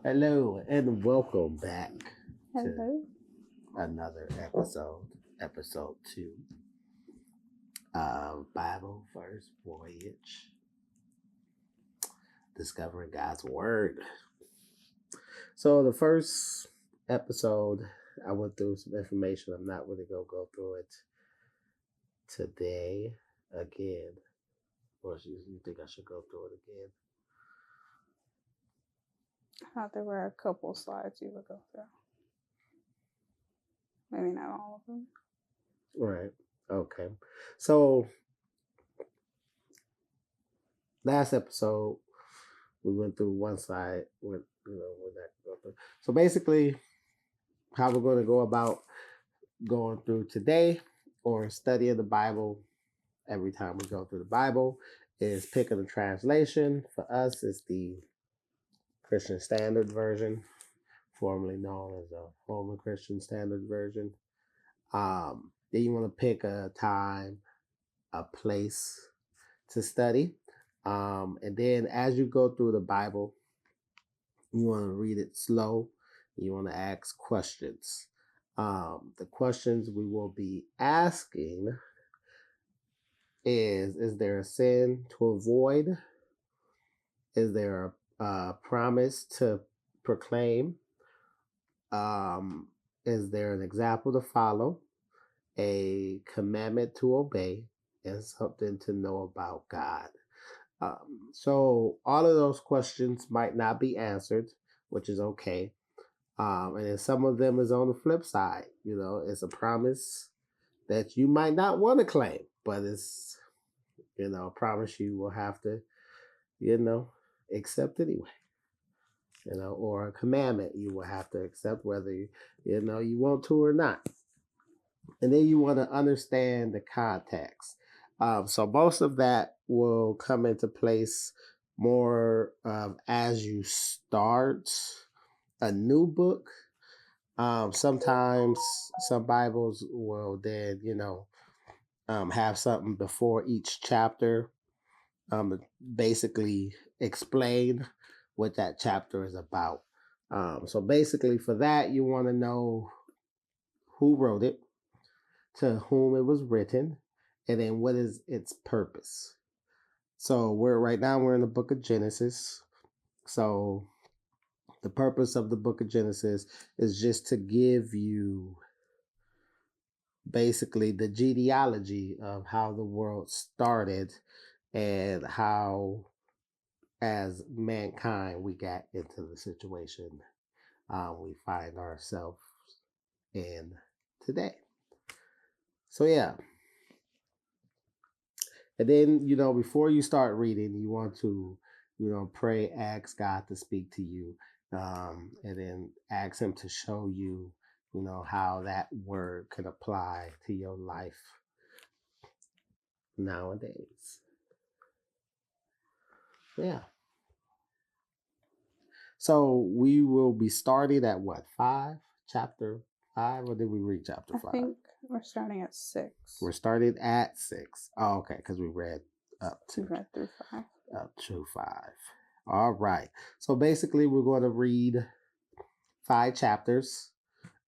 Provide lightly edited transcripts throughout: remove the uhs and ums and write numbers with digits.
Hello and welcome back to Hello. another episode 2 of Bibleverse Voyage, discovering God's Word. So the first episode, I went through some information. I'm not really gonna go through it today again. Or you think I should go through it again? I thought there were a couple slides you would go through. Maybe not all of them. Right. Okay. So last episode we went through one side with with that go through. So basically how we're going to go about going through today or studying the Bible every time we go through the Bible is picking a translation. For us it's the Christian Standard Version, formerly known as the Roman Christian Standard Version. Then you want to pick a time, a place to study. And then as you go through the Bible, you want to read it slow. You want to ask questions. The questions we will be asking is there a sin to avoid? Is there a promise to proclaim? Is there an example to follow? A commandment to obey? And something to know about God? So all of those questions might not be answered, which is okay. And then some of them is on the flip side. It's a promise that you might not want to claim, but it's, a promise you will have to, accept anyway. Or a commandment you will have to accept whether you want to or not. And then you want to understand the context. So most of that will come into place more as you start a new book. Sometimes some Bibles will then, have something before each chapter, basically explain what that chapter is about. So basically, for that, you want to know who wrote it, to whom it was written, and then what is its purpose. So we're in the book of Genesis. So the purpose of the book of Genesis is just to give you basically the genealogy of how the world started and how, as mankind, we got into the situation we find ourselves in today. So, yeah. And then, before you start reading, you want to, pray, ask God to speak to you, and then ask Him to show you, how that word can apply to your life nowadays. Yeah. So we will be starting at what, 5? Chapter 5? Or did we read chapter 5? I think we're starting at 6. We're starting at 6. Oh, okay, because we read up We to read through 5. up to 5. All right. So basically, we're going to read 5 chapters.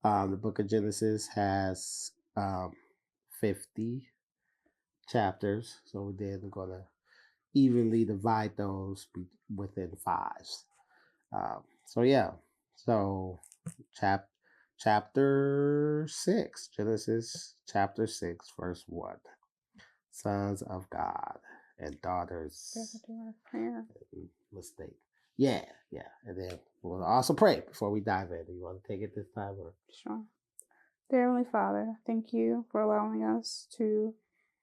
The book of Genesis has 50 chapters. So we're then going to evenly divide those within 5s. So yeah. So chapter 6, Genesis chapter 6, verse 1. Sons of God and daughters. Prayer. Mistake. Yeah. And then we'll also pray before we dive in. Do you want to take it this time? Or? Sure. Dear Heavenly Father, thank you for allowing us to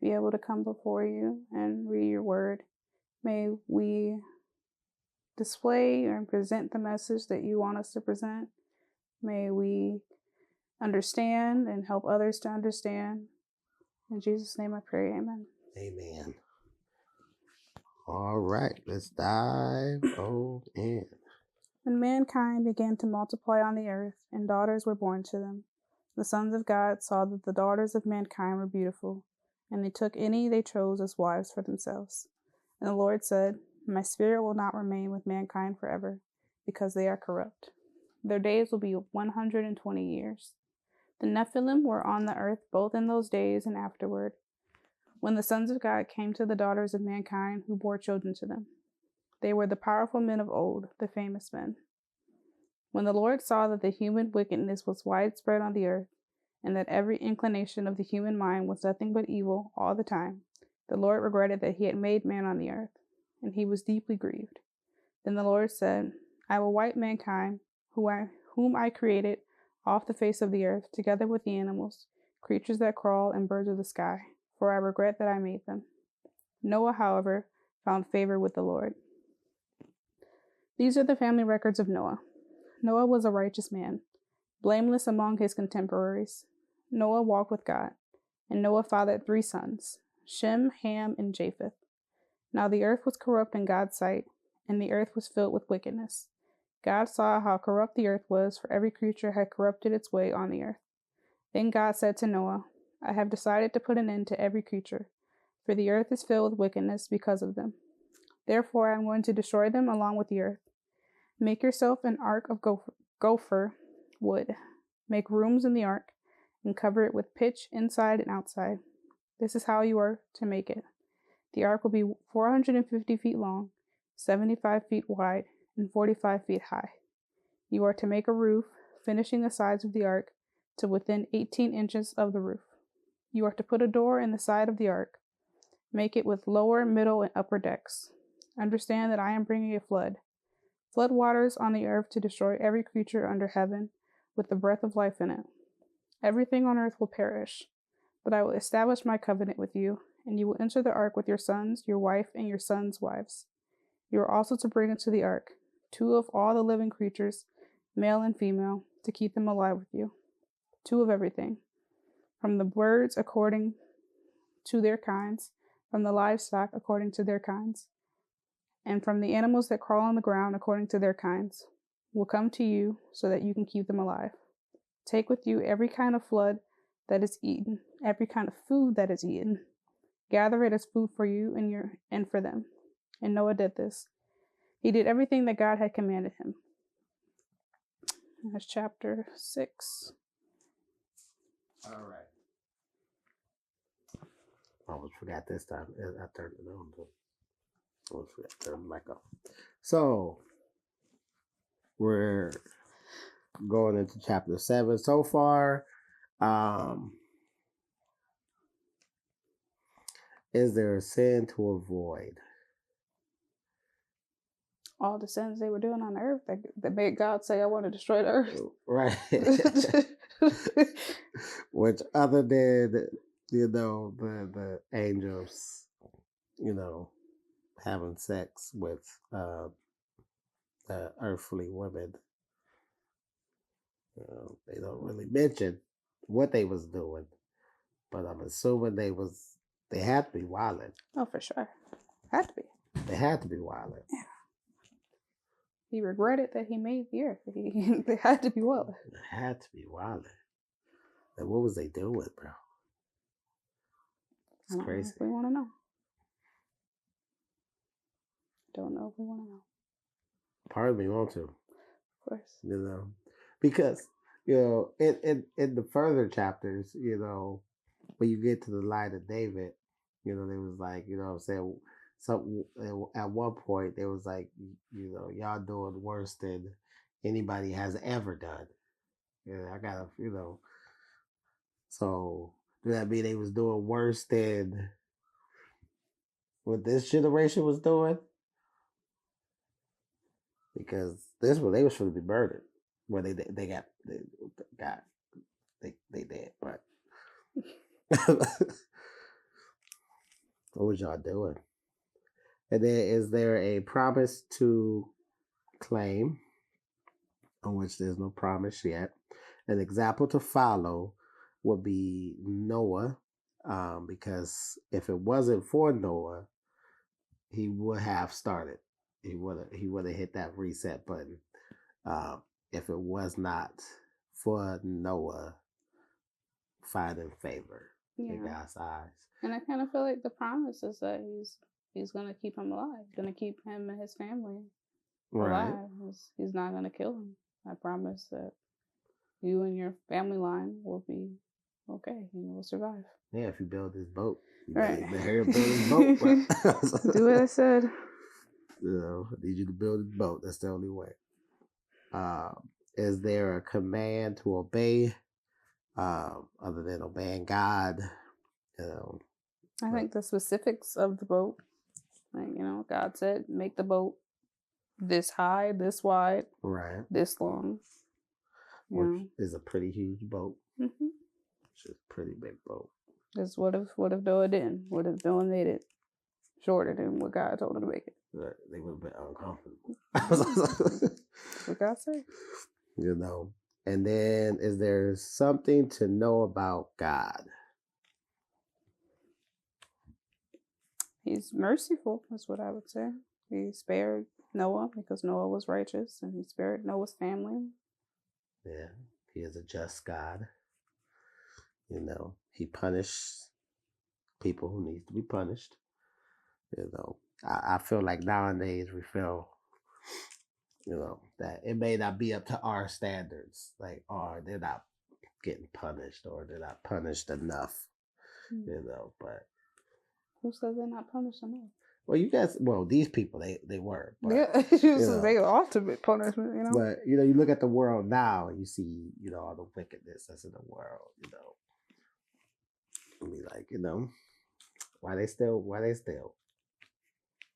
be able to come before you and read your word. May we display and present the message that you want us to present. May we understand and help others to understand. In Jesus' name I pray, amen. Amen. All right, let's dive in. When mankind began to multiply on the earth, and daughters were born to them, the sons of God saw that the daughters of mankind were beautiful, and they took any they chose as wives for themselves. And the Lord said, My spirit will not remain with mankind forever, because they are corrupt. Their days will be 120 years. The Nephilim were on the earth both in those days and afterward, when the sons of God came to the daughters of mankind who bore children to them. They were the powerful men of old, the famous men. When the Lord saw that the human wickedness was widespread on the earth, and that every inclination of the human mind was nothing but evil all the time, the Lord regretted that he had made man on the earth, and he was deeply grieved. Then the Lord said, I will wipe mankind, whom I created, off the face of the earth, together with the animals, creatures that crawl, and birds of the sky, for I regret that I made them. Noah, however, found favor with the Lord. These are the family records of Noah. Noah was a righteous man, blameless among his contemporaries. Noah walked with God, and Noah fathered 3 sons, Shem, Ham, and Japheth. Now the earth was corrupt in God's sight, and the earth was filled with wickedness. God saw how corrupt the earth was, for every creature had corrupted its way on the earth. Then God said to Noah, I have decided to put an end to every creature, for the earth is filled with wickedness because of them. Therefore I am going to destroy them along with the earth. Make yourself an ark of gopher wood. Make rooms in the ark, and cover it with pitch inside and outside. This is how you are to make it. The ark will be 450 feet long, 75 feet wide, and 45 feet high. You are to make a roof, finishing the sides of the ark to within 18 inches of the roof. You are to put a door in the side of the ark. Make it with lower, middle, and upper decks. Understand that I am bringing a flood waters on the earth to destroy every creature under heaven with the breath of life in it. Everything on earth will perish, but I will establish my covenant with you, and you will enter the ark with your sons, your wife, and your sons' wives. You are also to bring into the ark 2 of all the living creatures, male and female, to keep them alive with you. 2 of everything, from the birds according to their kinds, from the livestock according to their kinds, and from the animals that crawl on the ground according to their kinds, will come to you so that you can keep them alive. Take with you every kind of flood that is eaten, every kind of food that is eaten. Gather it as food for you and for them. And Noah did this. He did everything that God had commanded him. That's chapter 6. All right. I almost forgot this time. I turned it on. I almost forgot to turn it back up. So, we're going into chapter 7 so far. Is there a sin to avoid? All the sins they were doing on the earth that made God say, I want to destroy the earth. Right. Which other than, the angels, having sex with the earthly women, they don't really mention what they was doing, but I'm assuming they had to be wilding. Oh, for sure. Had to be. They had to be wilding. Yeah. He regretted that he made the earth. They had to be wilding. They had to be wilding. And what was they doing, bro? It's crazy. We want to know. Don't know if we want to know. Part of me want to. Of course. Because, in the further chapters, when you get to the line of David, they was like, what I'm saying, something at one point they was like, y'all doing worse than anybody has ever done. I gotta, so does that mean they was doing worse than what this generation was doing? Because this one they was supposed to be murdered. Well, they did, but what was y'all doing? And then is there a promise to claim, on which there's no promise yet? An example to follow would be Noah, because if it wasn't for Noah, he would have started. He would have hit that reset button. If it was not for Noah finding favor in God's eyes. And I kind of feel like the promise is that he's going to keep him alive, going to keep him and his family Right. alive. He's not going to kill him. I promise that you and your family line will be okay. You will survive. Yeah, if you build this boat, you Right. better build this boat. Bro. Do what I said. I need you to build this boat. That's the only way. Is there a command to obey other than obeying God? I think the specifics of the boat, like, God said, make the boat this high, this wide, right, this long. which is a pretty huge boat. Mm-hmm. Which is a pretty big boat. Because what if Noah didn't? What if Noah made it shorter than what God told him to make it? Right. They would have been uncomfortable. What God said. And then is there something to know about God? He's merciful, is what I would say. He spared Noah because Noah was righteous, and he spared Noah's family. Yeah, he is a just God. He punishes people who need to be punished. I feel like nowadays we feel, that it may not be up to our standards. Like, they're not getting punished, or they're not punished enough. But who says they're not punished enough? Well, these people, they were. But, yeah, they are ultimate punishment, But, you look at the world now and you see, all the wickedness that's in the world, and be like, why they still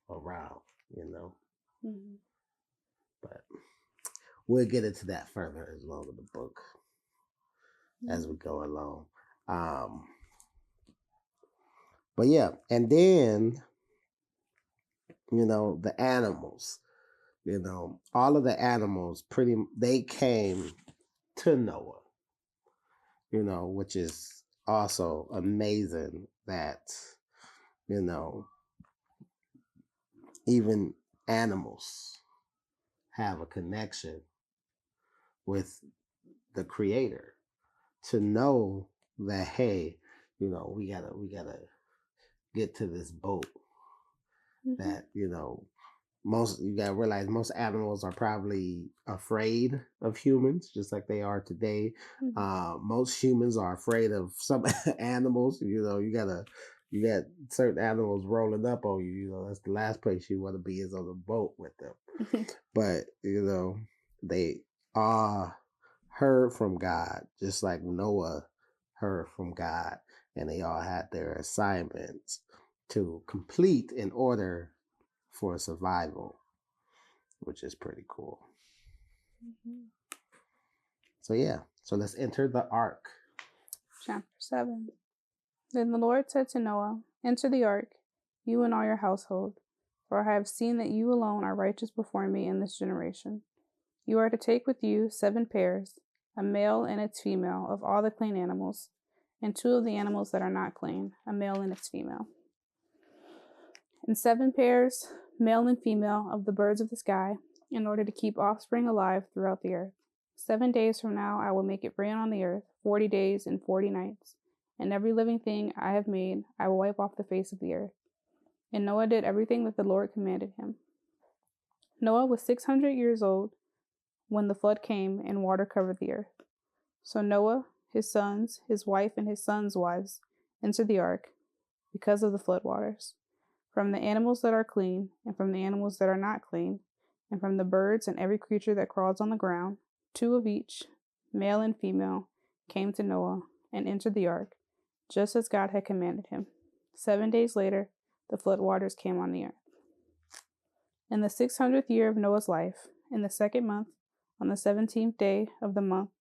around, Mm-hmm. But we'll get into that further as long as the book as we go along. But yeah, and then the animals, all of the animals they came to Noah, which is also amazing that even animals have a connection with the Creator, to know that, hey, we gotta get to this boat. Mm-hmm. That you gotta realize most animals are probably afraid of humans, just like they are today. Mm-hmm. Most humans are afraid of some animals. You got certain animals rolling up on you. That's the last place you want to be, is on a boat with them. But they are heard from God, just like Noah heard from God, and they all had their assignments to complete in order for survival, which is pretty cool. Mm-hmm. So let's enter the ark. Chapter 7. Then the Lord said to Noah, "Enter the ark, you and all your household, for I have seen that you alone are righteous before me in this generation. You are to take with you 7 pairs, a male and its female, of all the clean animals, and 2 of the animals that are not clean, a male and its female. And 7 pairs, male and female, of the birds of the sky, in order to keep offspring alive throughout the earth. 7 days from now I will make it rain on the earth, 40 days and 40 nights, and every living thing I have made I will wipe off the face of the earth." And Noah did everything that the Lord commanded him. Noah was 600 years old when the flood came and water covered the earth. So Noah, his sons, his wife, and his sons' wives entered the ark because of the flood waters. From the animals that are clean, and from the animals that are not clean, and from the birds and every creature that crawls on the ground, 2 of each, male and female, came to Noah and entered the ark, just as God had commanded him. 7 days later, the flood waters came on the earth. In the 600th year of Noah's life, in the 2nd month, on the 17th day of the month,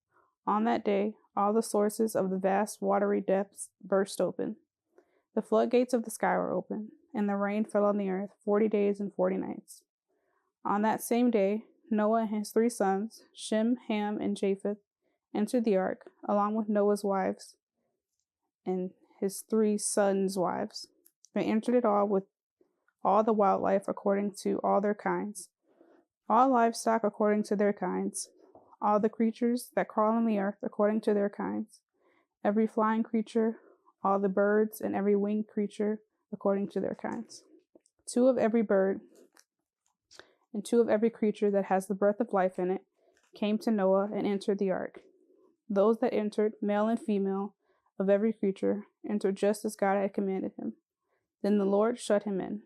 on that day, all the sources of the vast watery depths burst open. The floodgates of the sky were open, and the rain fell on the earth 40 days and 40 nights. On that same day, Noah and his 3 sons, Shem, Ham, and Japheth, entered the ark, along with Noah's wives and his 3 sons' wives. They entered it all with all the wildlife according to all their kinds, all livestock according to their kinds, all the creatures that crawl on the earth according to their kinds, every flying creature, all the birds, and every winged creature according to their kinds. 2 of every bird and 2 of every creature that has the breath of life in it came to Noah and entered the ark. Those that entered, male and female, of every creature, entered just as God had commanded him. Then the Lord shut him in.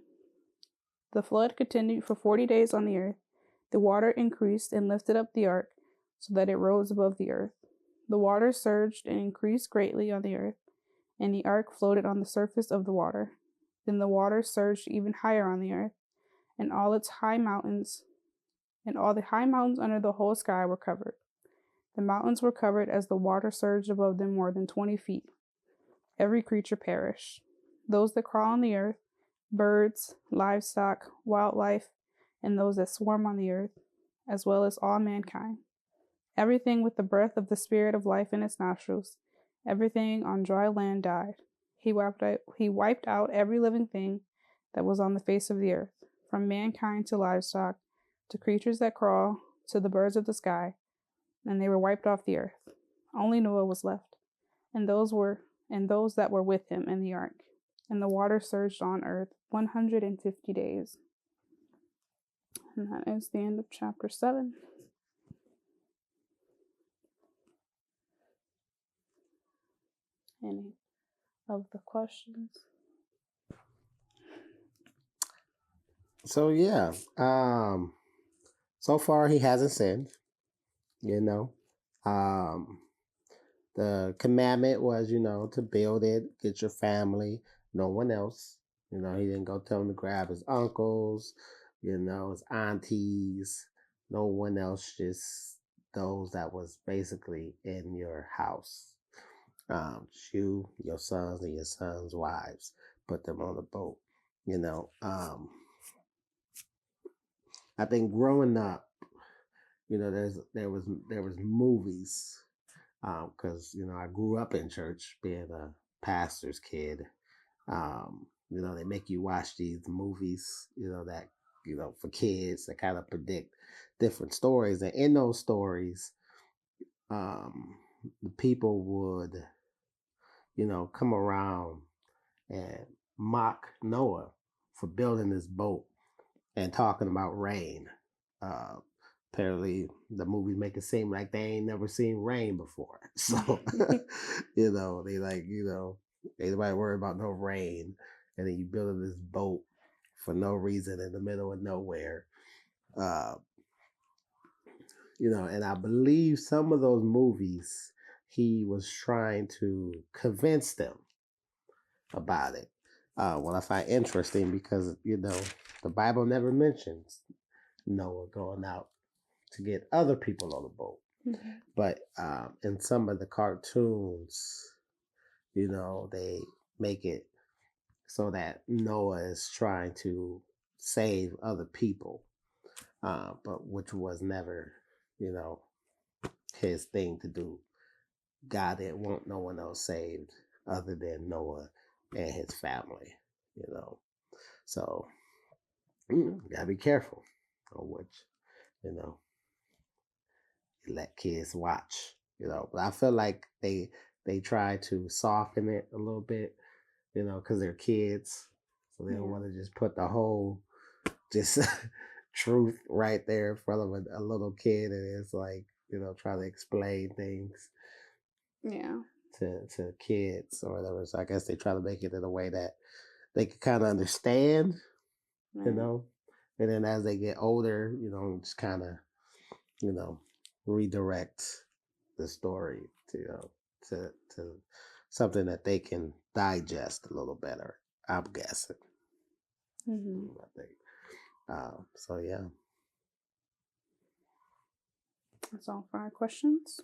The flood continued for 40 days on the earth. The water increased and lifted up the ark so that it rose above the earth. The water surged and increased greatly on the earth, and the ark floated on the surface of the water. Then the water surged even higher on the earth, and all the high mountains under the whole sky were covered. The mountains were covered as the water surged above them more than 20 feet. Every creature perished. Those that crawl on the earth, birds, livestock, wildlife, and those that swarm on the earth, as well as all mankind. Everything with the breath of the spirit of life in its nostrils, everything on dry land died. He wiped out every living thing that was on the face of the earth, from mankind to livestock, to creatures that crawl, to the birds of the sky, and they were wiped off the earth. Only Noah was left, and those that were with him in the ark. And the water surged on earth 150 days. And that is the end of chapter 7. Any of the questions? So yeah, so far he hasn't sinned. You know, the commandment was, to build it, get your family, no one else. He didn't go tell him to grab his uncles, his aunties, no one else, just those that was basically in your house. You, your sons, and your sons' wives, put them on the boat. I think growing up, there was movies, because I grew up in church, being a pastor's kid. They make you watch these movies, that for kids that kind of predict different stories, and in those stories, the people would come around and mock Noah for building this boat and talking about rain. Apparently, the movies make it seem like they ain't never seen rain before. So, they like, ain't nobody worry about no rain. And then you building this boat for no reason in the middle of nowhere. And I believe some of those movies, he was trying to convince them about it. What I find interesting, because, the Bible never mentions Noah going out to get other people on the boat. Mm-hmm. But in some of the cartoons, they make it so that Noah is trying to save other people, but which was never, his thing to do. God didn't want no one else saved other than Noah and his family, So, you gotta be careful on which, you let kids watch, But I feel like they try to soften it a little bit, because they're kids, so they don't want to just put the whole just truth right there in front of a little kid, and it's like, trying to explain things to kids or whatever. So I guess they try to make it in a way that they can kind of understand, and then as they get older, just kind of, redirect the story to something that they can digest a little better, I'm guessing. Mm-hmm. I think. So yeah. That's all for our questions.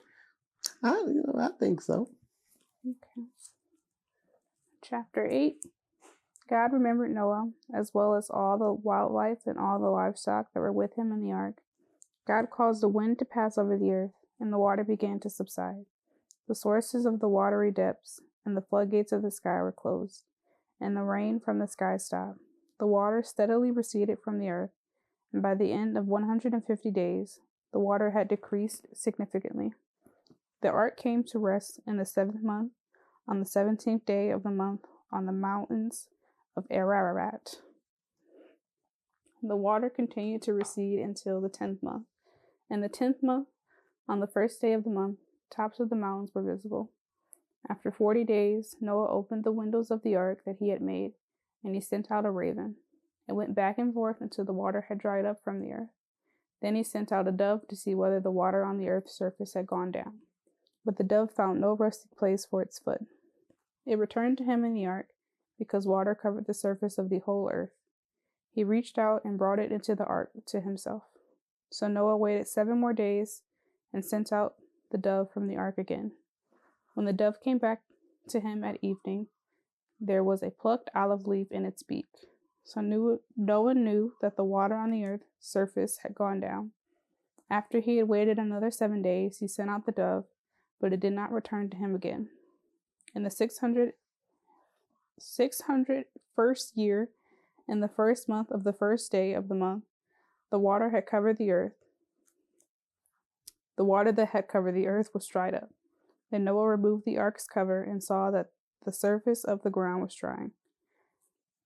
I think so. Okay. Chapter 8. God remembered Noah, as well as all the wildlife and all the livestock that were with him in the ark. God caused the wind to pass over the earth, and the water began to subside. The sources of the watery depths and the floodgates of the sky were closed, and the rain from the sky stopped. The water steadily receded from the earth, and by the end of 150 days, the water had decreased significantly. The ark came to rest in the 7th month, on the 17th day of the month, on the mountains of Ararat. The water continued to recede until the 10th month. In the 10th month, on the first day of the month, tops of the mountains were visible. After 40 days, Noah opened the windows of the ark that he had made, and he sent out a raven. It went back and forth until the water had dried up from the earth. Then he sent out a dove to see whether the water on the earth's surface had gone down. But the dove found no resting place for its foot. It returned to him in the ark, because water covered the surface of the whole earth. He reached out and brought it into the ark to himself. So Noah waited 7 more days and sent out the dove from the ark again. When the dove came back to him at evening, there was a plucked olive leaf in its beak. So Noah knew that the water on the earth's surface had gone down. After he had waited another 7 days, he sent out the dove, but it did not return to him again. In the 601st year, in the first month of the first day of the month, the water had covered the earth. The water that had covered the earth was dried up. Then Noah removed the ark's cover and saw that the surface of the ground was drying.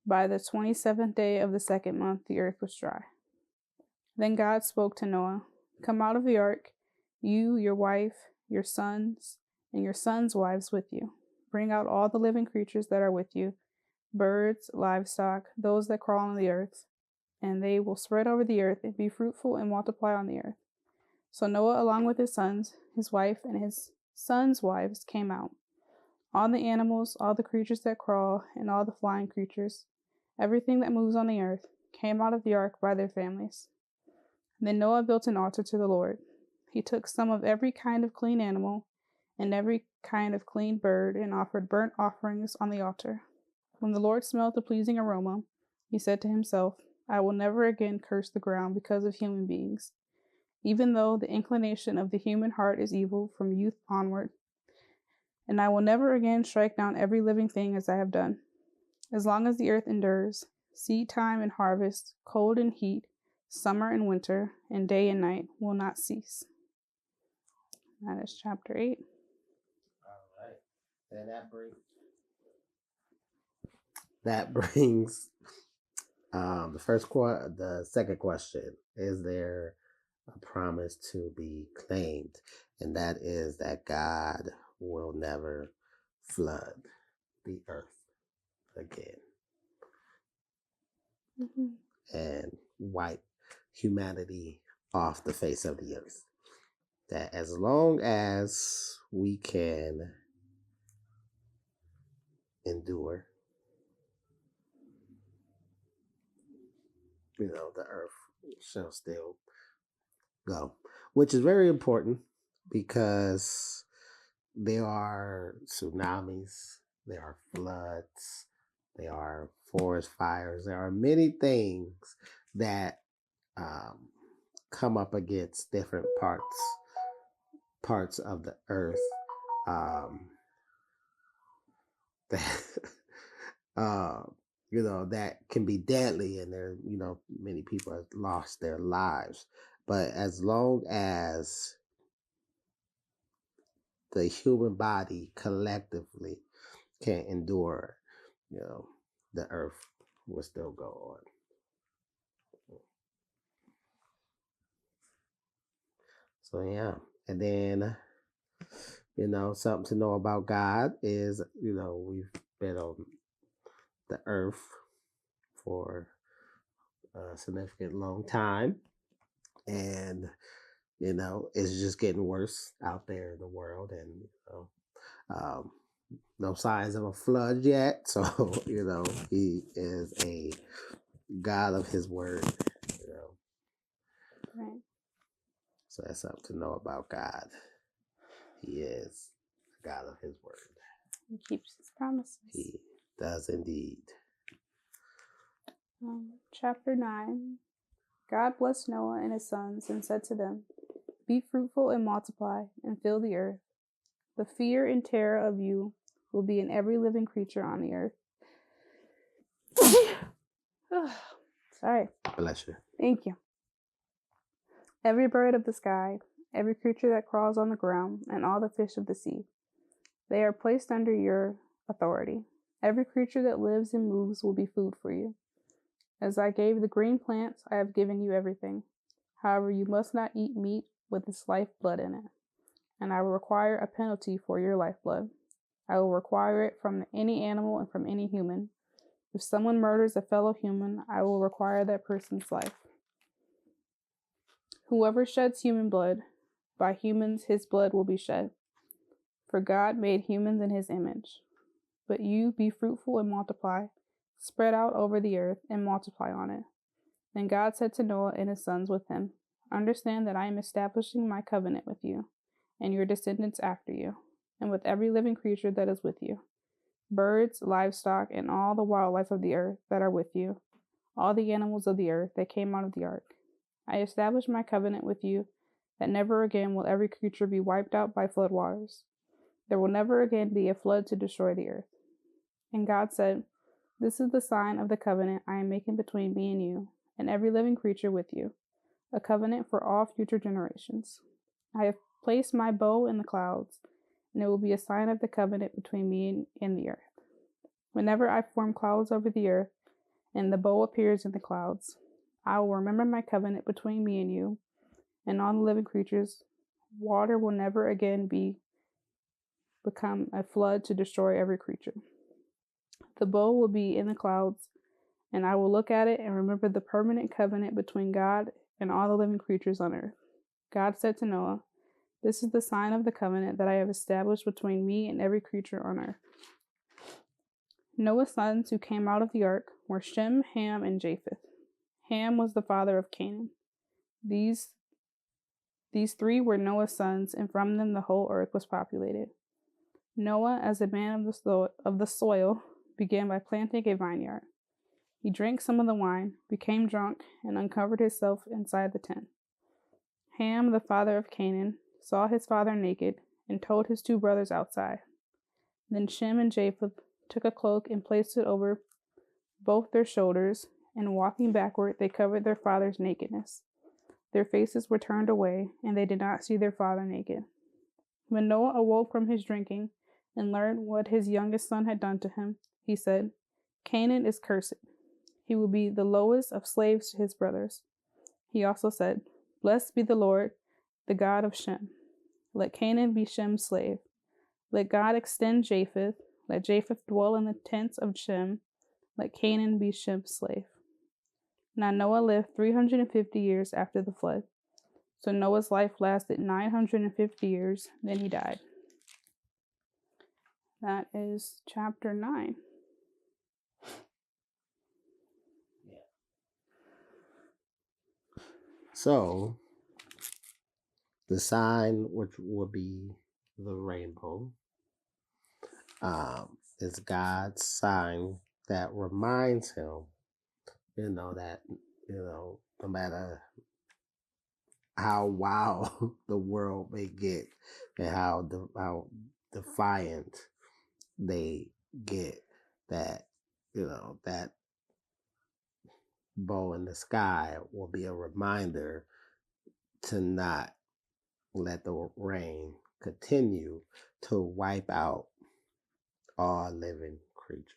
By the 27th day of the second month, the earth was dry. Then God spoke to Noah, "Come out of the ark, you, your wife, your sons, and your sons' wives with you. Bring out all the living creatures that are with you, birds, livestock, those that crawl on the earth, and they will spread over the earth and be fruitful and multiply on the earth." So Noah, along with his sons, his wife, and his sons' wives, came out. All the animals, all the creatures that crawl, and all the flying creatures, everything that moves on the earth, came out of the ark by their families. Then Noah built an altar to the Lord. He took some of every kind of clean animal and every kind of clean bird and offered burnt offerings on the altar. When the Lord smelled the pleasing aroma, he said to himself, "I will never again curse the ground because of human beings, even though the inclination of the human heart is evil from youth onward. And I will never again strike down every living thing as I have done. As long as the earth endures, seed time and harvest, cold and heat, summer and winter, and day and night will not cease." That is chapter 8. All right. And that brings the second question: is there a promise to be claimed? And that is that God will never flood the earth again and wipe humanity off the face of the earth. That as long as we can endure, the earth shall still go, which is very important because there are tsunamis, there are floods, there are forest fires, there are many things that come up against different parts of the earth that that can be deadly, and there many people have lost their lives. But as long as the human body collectively can endure, the earth will still go on. So yeah, and then something to know about God is we've been on the earth for a significant long time, and it's just getting worse out there in the world, and no signs of a flood yet. So he is a God of his word. Right. So that's something to know about God. He is a God of his word. He keeps his promises. He does indeed. Chapter 9. God blessed Noah and his sons and said to them, "Be fruitful and multiply and fill the earth. The fear and terror of you will be in every living creature on the earth." Sorry. Bless you. Thank you. "Every bird of the sky, every creature that crawls on the ground, and all the fish of the sea. They are placed under your authority. Every creature that lives and moves will be food for you. As I gave the green plants, I have given you everything. However, you must not eat meat with its lifeblood in it, and I will require a penalty for your lifeblood. I will require it from any animal and from any human. If someone murders a fellow human, I will require that person's life. Whoever sheds human blood, by humans his blood will be shed. For God made humans in his image. But you be fruitful and multiply, spread out over the earth and multiply on it. Then God said to Noah and his sons with him, understand that I am establishing my covenant with you and your descendants after you, and with every living creature that is with you, birds, livestock, and all the wildlife of the earth that are with you, all the animals of the earth that came out of the ark. I establish my covenant with you that never again will every creature be wiped out by flood waters. There will never again be a flood to destroy the earth. And God said, this is the sign of the covenant I am making between me and you, and every living creature with you, a covenant for all future generations. I have placed my bow in the clouds, and it will be a sign of the covenant between me and the earth. Whenever I form clouds over the earth, and the bow appears in the clouds, I will remember my covenant between me and you, and all the living creatures. Water will never again become a flood to destroy every creature. The bow will be in the clouds, and I will look at it and remember the permanent covenant between God and all the living creatures on earth. God said to Noah, this is the sign of the covenant that I have established between me and every creature on earth. Noah's sons who came out of the ark were Shem, Ham, and Japheth. Ham was the father of Canaan. These three were Noah's sons, and from them the whole earth was populated. Noah, as a man of the soil, began by planting a vineyard. He drank some of the wine, became drunk, and uncovered himself inside the tent. Ham, the father of Canaan, saw his father naked and told his two brothers outside. Then Shem and Japheth took a cloak and placed it over both their shoulders, and walking backward, they covered their father's nakedness. Their faces were turned away, and they did not see their father naked. When Noah awoke from his drinking and learned what his youngest son had done to him, he said, Canaan is cursed. He will be the lowest of slaves to his brothers. He also said, blessed be the Lord, the God of Shem. Let Canaan be Shem's slave. Let God extend Japheth. Let Japheth dwell in the tents of Shem. Let Canaan be Shem's slave. Now Noah lived 350 years after the flood. So Noah's life lasted 950 years, then he died. That is chapter 9. So, the sign, which would be the rainbow, is God's sign that reminds him, that, no matter how wild the world may get and how defiant they get, that, that bow in the sky will be a reminder to not let the rain continue to wipe out all living creatures.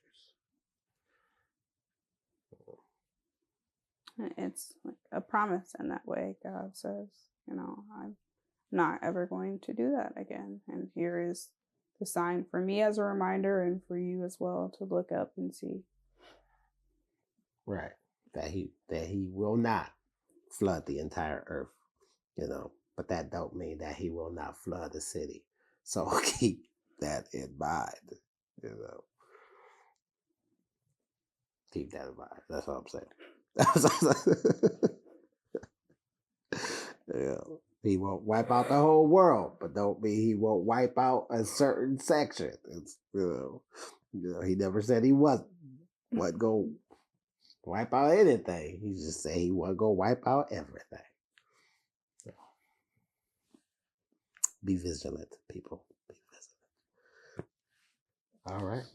It's like a promise in that way. God says, I'm not ever going to do that again. And here is the sign for me as a reminder, and for you as well to look up and see. Right. That he will not flood the entire earth, but that don't mean that he will not flood the city. So keep that in mind, Keep that in mind. That's what I'm saying. Yeah. He won't wipe out the whole world, but don't mean he won't wipe out a certain section. It's, he never said he wasn't going to wipe out anything. He just said he wasn't going to wipe out everything. So, be vigilant, people. Be vigilant. All right.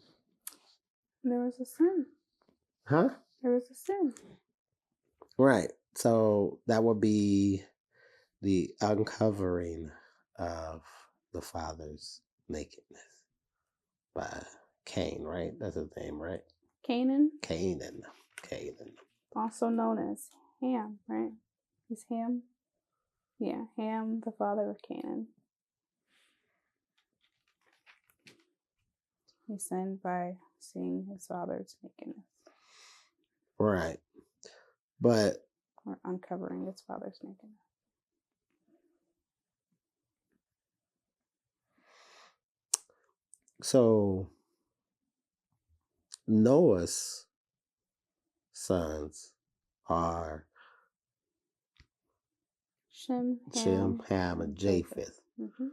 There was a sin. Huh? There was a sin. Right. So that would be the uncovering of the father's nakedness by Cain, right? That's his name, right? Canaan. Canaan. also known as Ham, right? Is Ham? Yeah, Ham, the father of Canaan. He sinned by seeing his father's nakedness. Right. But or uncovering his father's nakedness. So Noah's sons are Shem, Ham, and Japheth. Mm-hmm.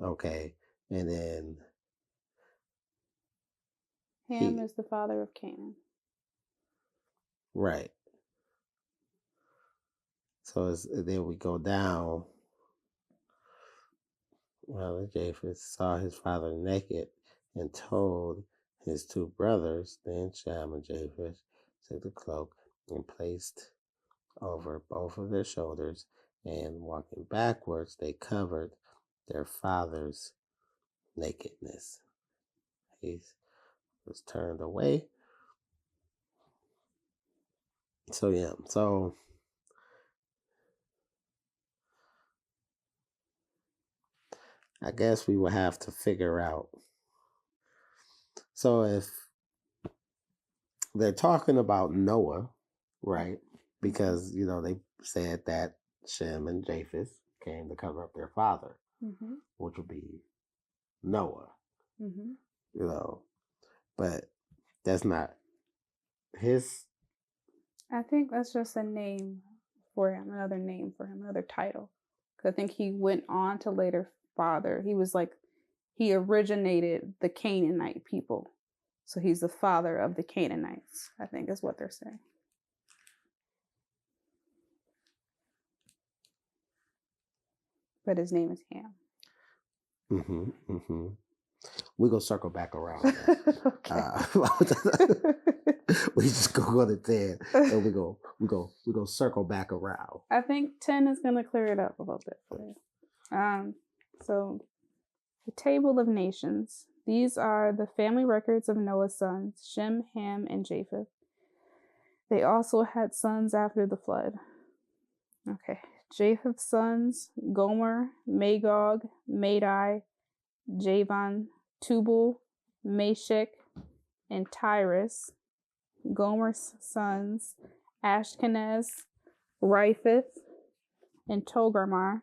Okay. And then Ham is the father of Canaan. Right. So then we go down. Well, Japheth saw his father naked and told his two brothers. Then Shem and Japheth took the cloak and placed over both of their shoulders, and walking backwards, they covered their father's nakedness. He was turned away. So I guess we will have to figure out. So if they're talking about Noah, right? Because, they said that Shem and Japheth came to cover up their father, which would be Noah, but that's not his. I think that's just a name for him, another name for him, another title. Because I think he went on to later father. He originated the Canaanite people. So he's the father of the Canaanites, I think is what they're saying. But his name is Ham. We're going to circle back around. We just go to 10 and we go circle back around. I think 10 is going to clear it up a little bit for you. So the table of nations. These are the family records of Noah's sons, Shem, Ham, and Japheth. They also had sons after the flood. Okay. Japheth's sons, Gomer, Magog, Madai, Javan, Tubal, Meshech, and Tyrus. Gomer's sons, Ashkenaz, Riphath, and Togarmah.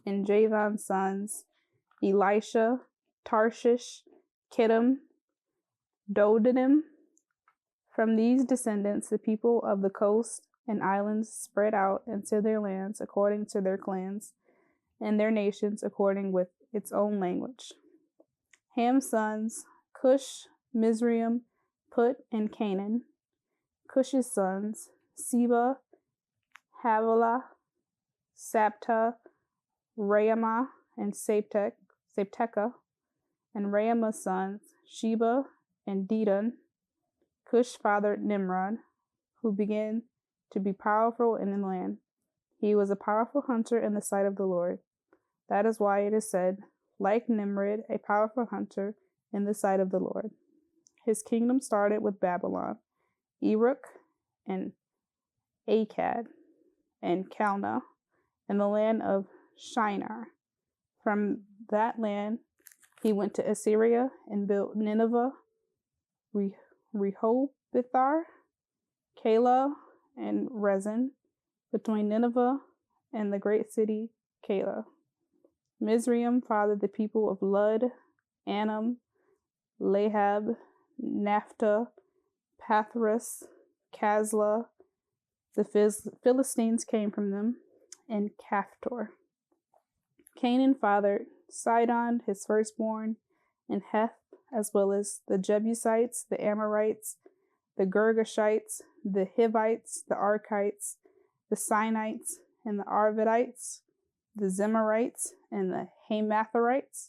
And Javan's sons, Elisha, Tarshish, Kittim, Dodanim. From these descendants, the people of the coast and islands spread out into their lands according to their clans, and their nations according with its own language. Ham's sons, Cush, Mizraim, Put, and Canaan. Cush's sons, Seba, Havilah, Sabta, Raamah, and Sapteca, and Raamah's sons, Sheba and Dedan. Cush fathered Nimrod, who began to be powerful in the land. He was a powerful hunter in the sight of the Lord. That is why it is said, like Nimrod, a powerful hunter in the sight of the Lord. His kingdom started with Babylon, Erech, and Akkad, and Calneh, and the land of Shinar. From that land, he went to Assyria and built Nineveh, Rehobothar, Calah, and Rezin, between Nineveh and the great city Calah. Mizraim fathered the people of Lud, Anam, Lahab, Naphtah, Pathrus, Kazlah. The Philistines came from them, and Caphtor. Canaan fathered Sidon, his firstborn, and Heth, as well as the Jebusites, the Amorites, the Girgashites, the Hivites, the Arkites, the Sinites, and the Arvadites, the Zemarites, and the Hamatharites.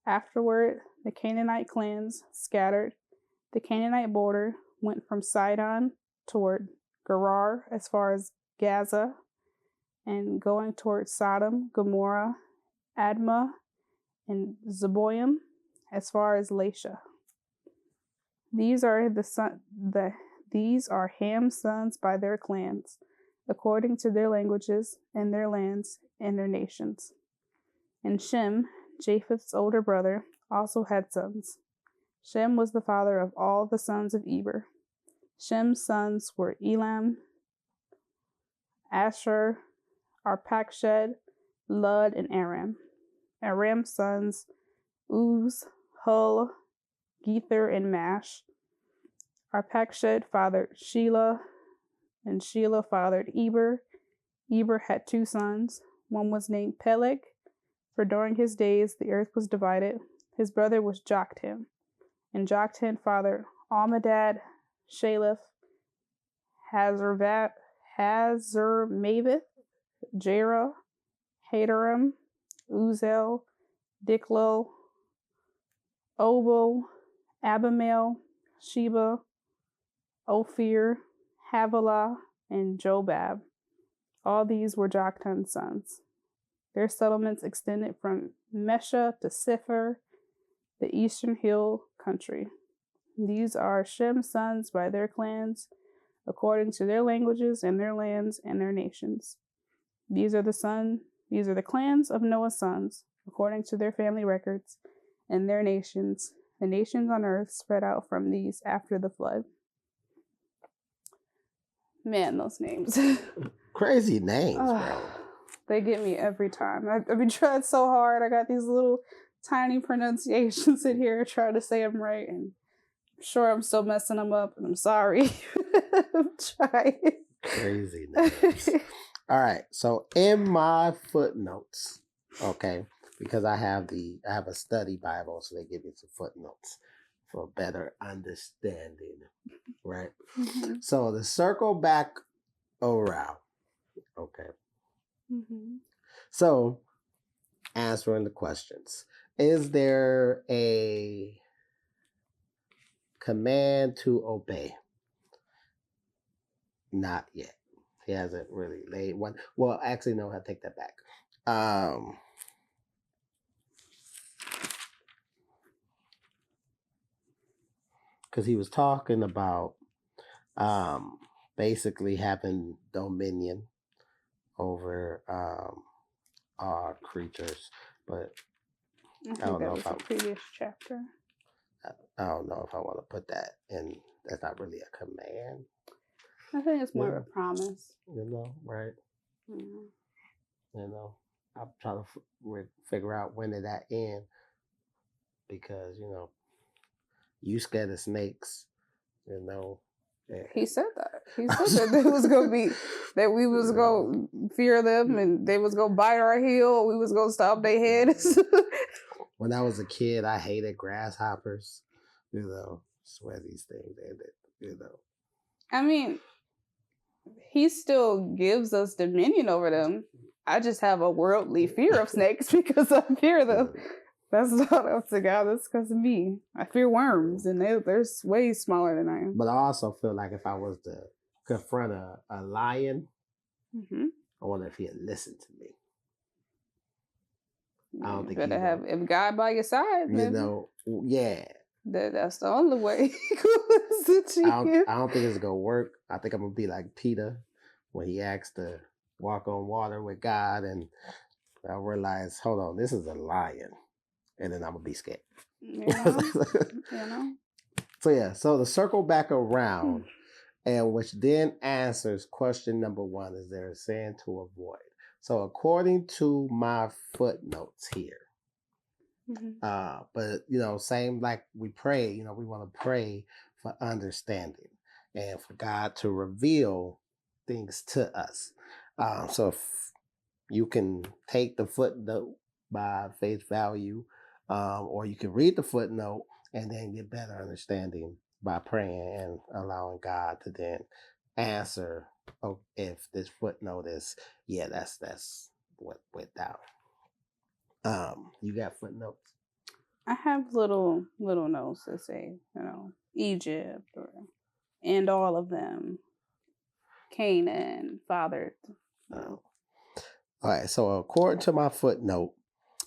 Afterward, the Canaanite clans scattered. The Canaanite border went from Sidon toward Gerar as far as Gaza, and going toward Sodom, Gomorrah, Admah, and Zeboim as far as Lasha. These are the These are Ham's sons by their clans, according to their languages and their lands and their nations. And Shem, Japheth's older brother, also had sons. Shem was the father of all the sons of Eber. Shem's sons were Elam, Asher, Arpachshed, Lud, and Aram. Aram's sons, Uz, Hul, Gether, and Mash. Arpachshed fathered Shelah, and Shelah fathered Eber. Eber had 2 sons. One was named Peleg, for during his days the earth was divided. His brother was Joktan, and Joktan fathered Almadad, Shaleth, Hazarmaveth, Jerah, Hadaram, Uzel, Diklo, Obal, Abimael, Sheba, Ophir, Havilah, and Jobab. All these were Joktan's sons. Their settlements extended from Mesha to Sephir, the eastern hill country. These are Shem's sons by their clans, according to their languages and their lands and their nations. These are the clans of Noah's sons, according to their family records and their nations. The nations on earth spread out from these after the flood. Man, those names. Crazy names, bro. They get me every time. I've been trying so hard. I got these little tiny pronunciations in here trying to say them right, and I'm sure I'm still messing them up, and I'm sorry. I'm trying. Crazy names. All right. So in my footnotes, okay, because I have a study Bible, so they give me some footnotes for better understanding, right? Mm-hmm. So to circle back around, okay. Mm-hmm. So answering the questions, is there a command to obey? Not yet. He hasn't really laid one. Well, actually, no, I take that back. Because he was talking about basically having dominion over our creatures, but I don't know if the previous chapter. I don't know if I want to put that in. That's not really a command. I think it's more of a promise. Right? Mm-hmm. I'm trying to figure out when did that end, because you scared of snakes, Yeah. He said that. He said that we was gonna fear them, and they was gonna bite our heel. We was gonna stomp their heads. When I was a kid, I hated grasshoppers. Swear these things ended. I mean, he still gives us dominion over them. I just have a worldly fear of snakes because I fear them. That's not up to God. That's because of me. I fear worms, and they're way smaller than I am. But I also feel like if I was to confront a lion, I wonder if he'd listen to me. I don't think better have if God by your side. Yeah. That's the only way he will listen to you. I don't think it's gonna work. I think I'm gonna be like Peter when he asked to walk on water with God, and I realized, hold on, this is a lion, and then I'm gonna be scared. So to circle back around, and which then answers question number 1: is there a sin to avoid? So according to my footnotes here, but same like we pray, we want to pray for understanding and for God to reveal things to us. So if you can take the footnote by face value, or you can read the footnote and then get better understanding by praying and allowing God to then answer if this footnote is, that's what went down. You got footnotes? I have little notes that say, Egypt and all of them, Canaan, fathered. All right. So according to my footnote,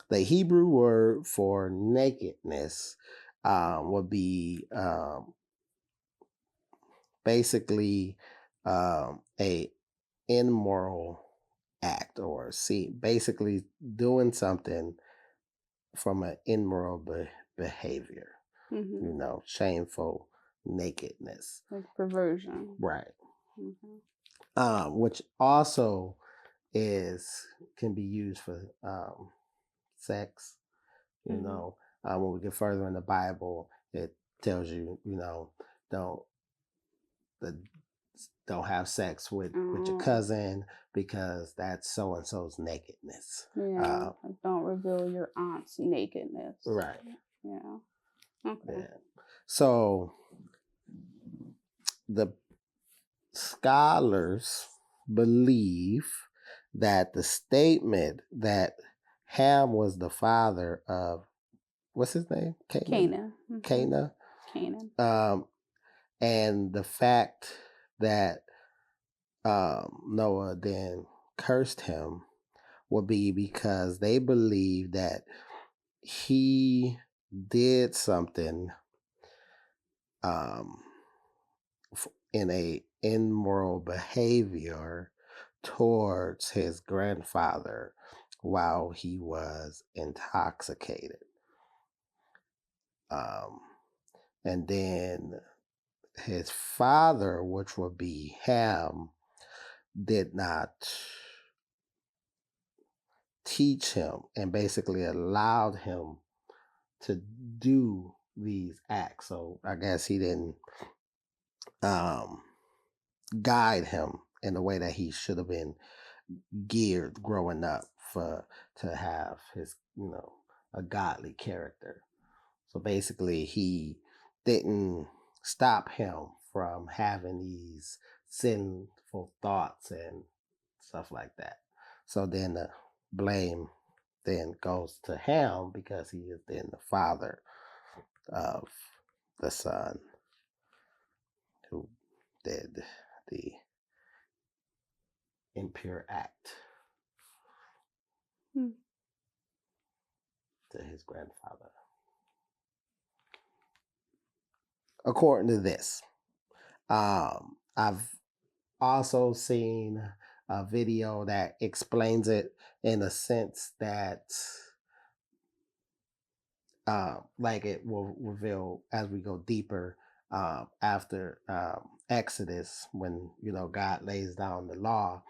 the Hebrew word for nakedness would be basically a immoral act, or basically doing something from an immoral behavior, shameful nakedness, like perversion, right? Mm-hmm. Which also can be used for sex. When we get further in the Bible, it tells you, don't don't have sex with your cousin, because that's so and so's nakedness. Yeah, don't reveal your aunt's nakedness. Right. Yeah. Okay. Yeah. So the scholars believe that the statement that Ham was the father of, what's his name? Canaan. Canaan. Canaan. And the fact that Noah then cursed him would be because they believe that he did something in a immoral behavior towards his grandfather while he was intoxicated. And then his father, which would be Ham, did not teach him and basically allowed him to do these acts. So I guess he didn't guide him in the way that he should have been geared growing up to have his, a godly character. So basically he didn't stop him from having these sinful thoughts and stuff like that. So then the blame then goes to Ham, because he is then the father of the son who did the impure act to his grandfather. According to this, I've also seen a video that explains it in a sense that like it will reveal as we go deeper after Exodus, when God lays down the law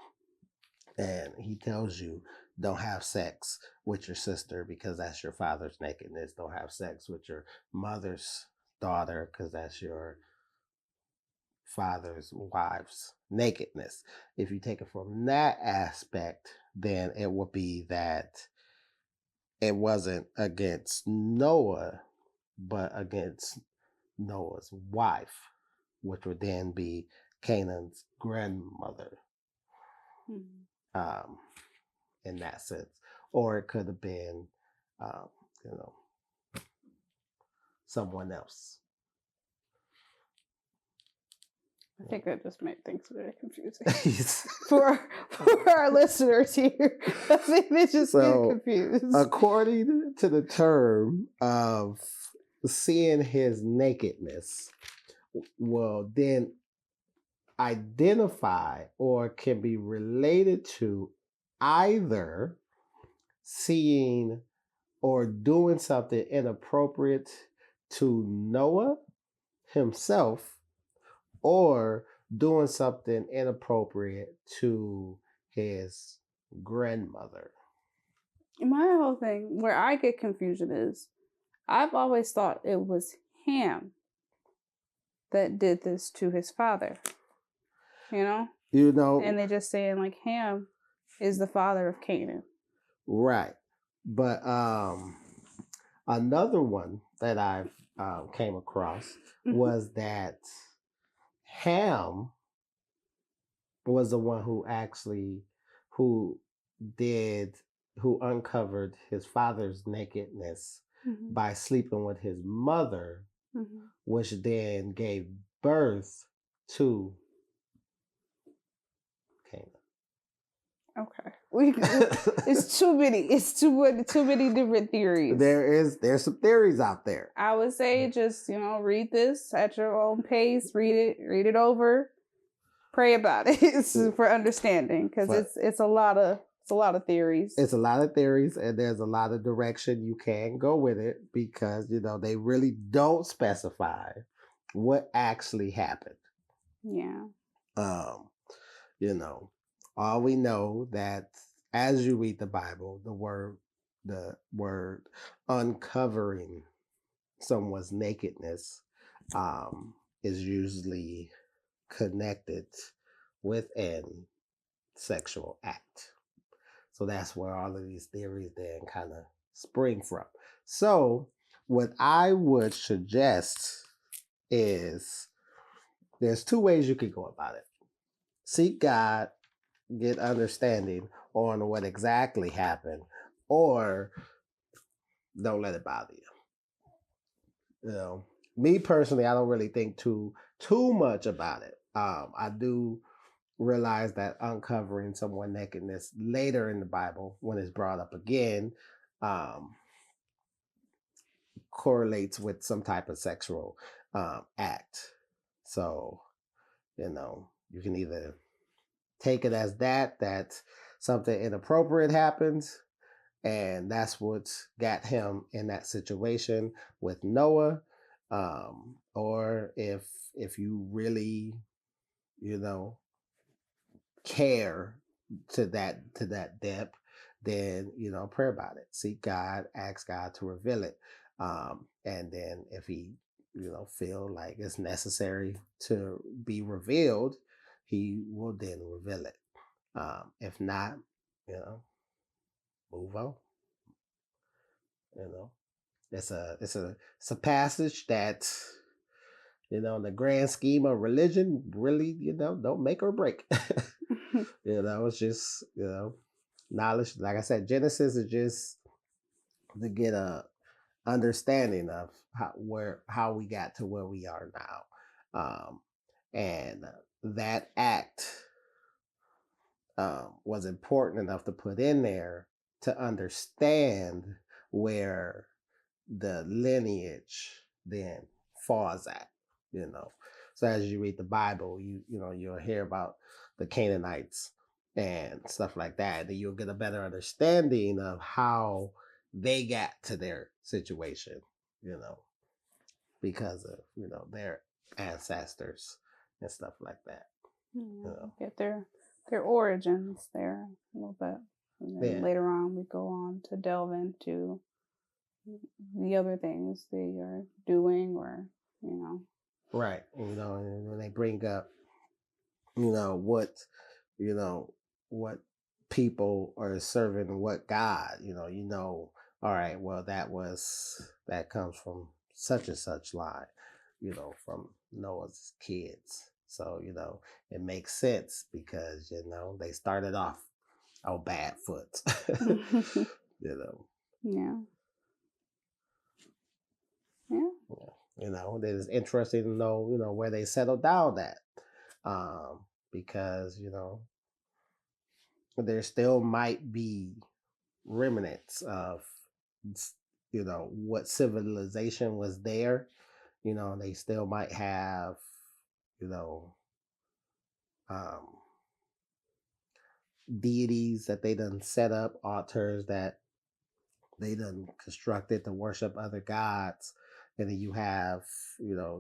and he tells you, don't have sex with your sister because that's your father's nakedness. Don't have sex with your mother's daughter because that's your father's wife's nakedness. If you take it from that aspect, then it would be that it wasn't against Noah, but against Noah's wife, which would then be Canaan's grandmother. In that sense. Or it could have been, someone else. I think that just made things very confusing for our listeners here. I think they just get confused. According to the term of seeing his nakedness, will then identify or can be related to either seeing or doing something inappropriate to Noah himself, or doing something inappropriate to his grandmother. My whole thing, where I get confusion is, I've always thought it was Ham that did this to his father. And they're just saying like Ham is the father of Canaan. Right. But another one that I've came across was that Ham was the one who uncovered his father's nakedness by sleeping with his mother, which then gave birth to Canaan. Okay. It's too many. It's too many different theories. There's some theories out there. I would say just, read this at your own pace, read it over, pray about it for understanding, because it's a lot of theories. It's a lot of theories, and there's a lot of direction you can go with it, because they really don't specify what actually happened. Yeah. All we know that as you read the Bible, the word uncovering someone's nakedness is usually connected with an sexual act. So that's where all of these theories then kind of spring from. So what I would suggest is there's two ways you could go about it. Seek God, get understanding on what exactly happened, or don't let it bother you. Me personally, I don't really think too much about it. I do realize that uncovering someone's nakedness later in the Bible, when it's brought up again, correlates with some type of sexual act. So, you can either take it as that something inappropriate happens, and that's what got him in that situation with Noah, or if you really care to that depth, then pray about it, seek God, ask God to reveal it, and then if he feel like it's necessary to be revealed, he will then reveal it. If not, move on. It's a passage that in the grand scheme of religion really don't make or break. It's just knowledge. Like I said, Genesis is just to get a understanding of how we got to where we are now, and that act was important enough to put in there to understand where the lineage then falls at. So as you read the Bible, you'll hear about the Canaanites and stuff like that, and then you'll get a better understanding of how they got to their situation, because of their ancestors and stuff like that. Get their origins there a little bit, and then later on we go on to delve into the other things they are doing, or right. And when they bring up what what people are serving what God, all right, well that comes from such and such line, from Noah's kids. So it makes sense, because they started off on bad foot. Yeah. Then it's interesting to know where they settled down at, because there still might be remnants of what civilization was there. They still might have um, deities that they done set up, altars that they done constructed to worship other gods. And then you have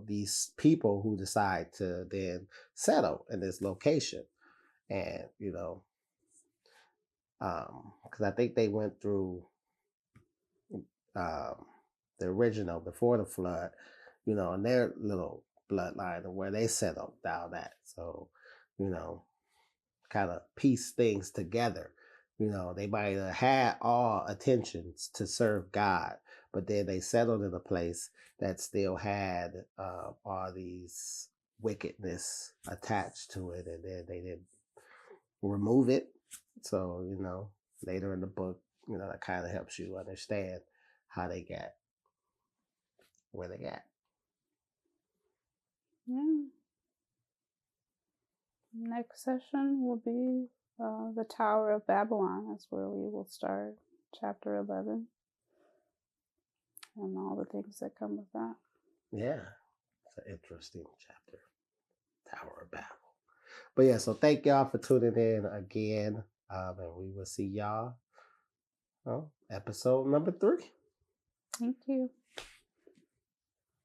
these people who decide to then settle in this location, and because I think they went through the original before the flood, and their little bloodline of where they settled down at. So, kind of piece things together. They might have had all intentions to serve God, but then they settled in a place that still had all these wickedness attached to it, and then they didn't remove it. So, later in the book, that kind of helps you understand how they got where they got. Yeah. Next session will be the Tower of Babylon. That's where we will start, chapter 11, and all the things that come with that. Yeah, it's an interesting chapter, Tower of Babel. But yeah, so thank y'all for tuning in again, and we will see y'all episode number 3. Thank you.